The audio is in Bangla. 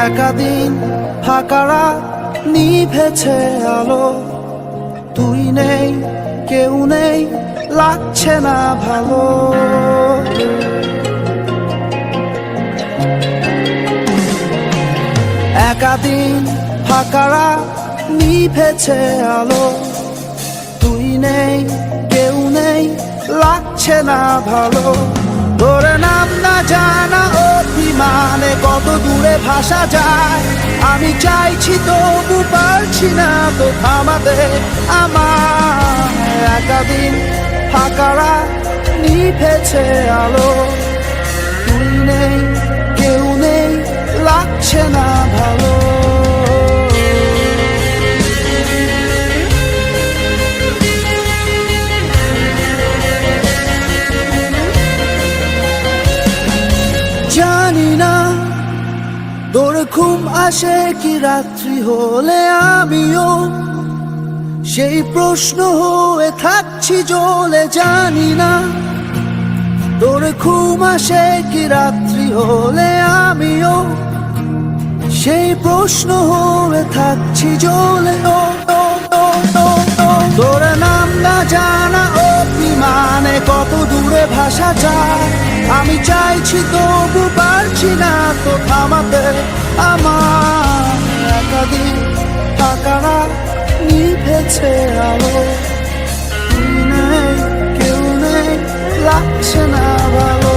একা দিন ফাঁকা রাত নিভেছে আলো, তুই নেই কেউ নেই লাগছে না ভালো। একা দিন ফাঁকা রাত নিভেছে আলো, তুই নেই কেউ নেই লাগছে না ভালো। তোর নাম না জানা অভিমানে কত দূরে ভাসা যায়, আমি চাইছি তবু পারছি না তো থামাতে আমার। একা দিন ফাঁকা রাত নিভেছে আলো, তুই নেই কেউ নেই লাগছে না ভালো। জানি না তোর ঘুম আসে কি রাত্রি হলে, আমিও সেই প্রশ্ন হয়ে থাকছি জ্বলে। জানি না তোর ঘুম আসে কি রাত্রি হলে, আমিও সেই প্রশ্ন হয়ে থাকছি জ্বলে। তোর নাম না জানা অভিমানে কত দূরে ভাসা যায়, আমি চাইছি তবু পারছি না তো থামাতে আমার। একা দিন ফাঁকা রাত নিভেছে আলো, তুই নেই কেউ নেই লাগছে না ভালো।